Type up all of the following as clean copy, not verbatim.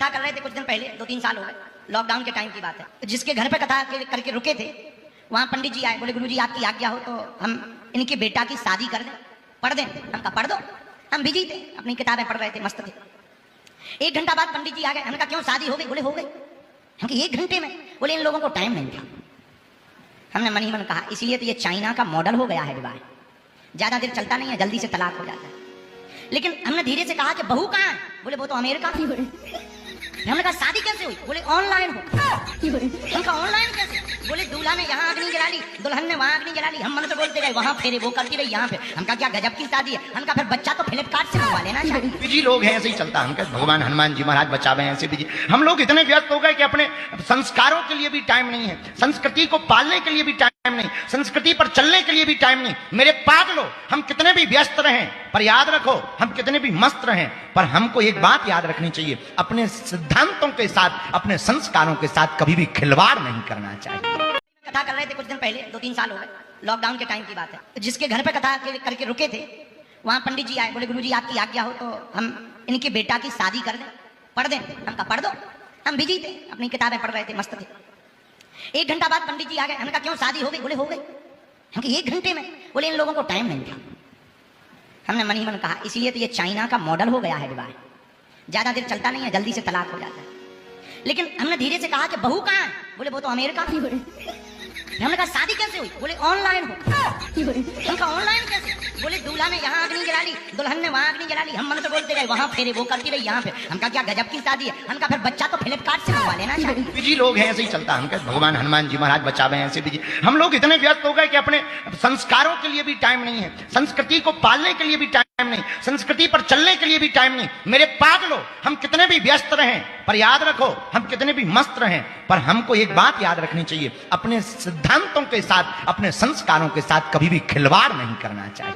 कथा कर रहे थे कुछ दिन पहले, 2-3 साल हो गए, लॉकडाउन के टाइम की बात है। जिसके घर पे कथा करके रुके थे, वहां पंडित जी आए, बोले गुरुजी आपकी आज्ञा हो तो हम इनकी बेटा की शादी कर दें, पढ़ दें। हम कहा पढ़ दो। हम बिजी थे, अपनी किताबें पढ़ रहे थे, मस्त थे। 1 घंटा बाद पंडित जी आ गए। हमने कहा क्यों शादी हो गई? बोले हो गई। हम कहा 1 घंटे में? बोले इन लोगों को टाइम नहीं था। हमने मन ही मन कहा इसलिए तो ये चाइना का मॉडल हो गया है विवाह, ज्यादा देर चलता नहीं है, जल्दी से तलाक हो जाता है। लेकिन हमने धीरे से कहा कि बहू कहाँ है? बोले वो तो अमेरिका में। हमने कहा शादी कैसे हुई? बोले ऑनलाइन हो। हम कहा ऑनलाइन कैसे? बोले दूल्हा ने यहाँ अग्नि जला ली, दुल्हन ने वहाँ अग्नि जला ली, हम मंत्र बोलते गए, वहाँ फेरे, वो करती रही यहाँ पे। हम कहा क्या गजब की शादी है। हम कहा फिर बच्चा तो फ्लिपकार्ट से मंगवा लेना चाहिए। बिजी लोग हैं, ऐसे ही चलता। हम कहते भगवान हनुमान जी महाराज बचावे हैं, ऐसे बिजी हम लोग इतने व्यस्त हो गए कि अपने संस्कारों के लिए भी टाइम नहीं है, संस्कृति को पालने के लिए भी टाइम नहीं, संस्कृति पर चलने के लिए भी टाइम नहीं। मेरे पागलों, हम कितने भी व्यस्त रहें, पर याद रखो हम कितने भी मस्त रहें, पर हमको एक बात याद रखनी चाहिए, अपने सिद्धांतों के साथ, अपने संस्कारों के साथ कभी भी खिलवाड़ नहीं करना चाहिए। कथा कर रहे थे कुछ दिन पहले, 2-3 साल हो गए, लॉकडाउन के टाइम की बात है। जिसके घर पे कथा करके रुके थे, वहां पंडित जी आए, बोले गुरुजी आपकी आज्ञा हो तो हम इनकी बेटा की शादी कर दें, पढ़ दें। हम कहा पढ़ दो। हम बिजी थे, अपनी किताबें पढ़ रहे थे, मस्त थे। 1 घंटा बाद पंडित जी आ गए। हमने कहा क्यों शादी हो गई? बोले हो गई। हम कहा 1 घंटे में? बोले इन लोगों को टाइम नहीं था। हमने मन ही मन कहा इसलिए तो ये चाइना का मॉडल हो गया है विवाह, ज्यादा देर चलता नहीं है, जल्दी से तलाक हो जाता है। लेकिन हमने धीरे से कहा कि बहू कहाँ है? बोले वो तो अमेरिका में। हमने कहा शादी कैसे हुई? बोले ऑनलाइन हो। हम कहा ऑनलाइन कैसे? बोले दूल्हा ने यहाँ अग्नि जला ली, दुल्हन ने वहाँ अग्नि जला ली, हम मंत्र बोलते गए, वहाँ फेरे, वो करती रही यहाँ पे। हम कहा क्या गजब की शादी है। हम कहा फिर बच्चा तो फ्लिपकार्ट से मंगवा लेना चाहिए। बिजी लोग हैं, ऐसे ही चलता। हम कहते भगवान हनुमान जी महाराज बचावे हैं, ऐसे बिजी हम लोग इतने व्यस्त हो गए कि अपने संस्कारों के लिए भी टाइम नहीं है, संस्कृति को पालने के लिए भी टाइम नहीं, संस्कृति पर चलने के लिए भी टाइम नहीं। मेरे पागलों, हम कितने भी व्यस्त रहें, पर याद रखो हम कितने भी मस्त रहें, पर हमको एक बात याद रखनी चाहिए, अपने सिद्धांतों के साथ, अपने संस्कारों के साथ कभी भी खिलवाड़ नहीं करना चाहिए।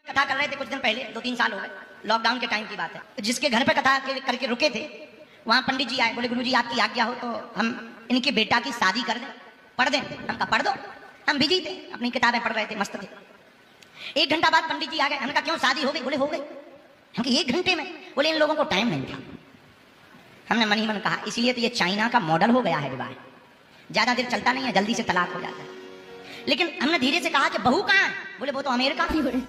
कथा कर रहे थे कुछ दिन पहले, 2-3 साल हो गए, लॉकडाउन के टाइम की बात है। जिसके घर पे कथा करके रुके थे, वहां पंडित जी आए, बोले गुरुजी आपकी आज्ञा हो तो हम इनकी बेटा की शादी कर दें, पढ़ दें। हम कहा पढ़ दो। हम बिजी थे, अपनी किताबें पढ़ रहे थे, मस्त थे। 1 घंटा बाद पंडित जी आ गए। हमने कहा क्यों शादी हो गई? बोले हो गई। हम कहा 1 घंटे में? बोले इन लोगों को टाइम नहीं था। हमने मन ही मन कहा इसलिए तो ये चाइना का मॉडल हो गया है विवाह, ज्यादा देर चलता नहीं है, जल्दी से तलाक हो जाता है। लेकिन हमने धीरे से कहा कि बहू कहाँ है? बोले वो तो अमेरिका में।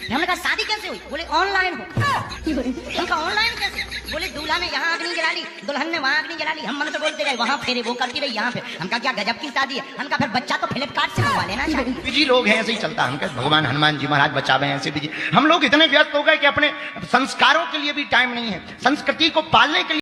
हमने कहा शादी कैसे हुई? बोले ऑनलाइन हो। हम कहा ऑनलाइन कैसे? बोले दूल्हा ने यहाँ अग्नि जला ली, दुल्हन ने वहाँ अग्नि जला ली, हम मंत्र बोलते गए, वहाँ फेरे, वो करती रही यहाँ पे। हम कहा क्या गजब की शादी है। हम कहा फिर बच्चा तो फ्लिपकार्ट से मंगवा लेना चाहिए। बिजी लोग हैं, ऐसे ही चलता। हम कहते भगवान हनुमान जी महाराज बचावे हैं, ऐसे बिजी हम लोग इतने व्यस्त हो गए कि अपने संस्कारों के लिए भी टाइम नहीं है, संस्कृति को पालने के लिए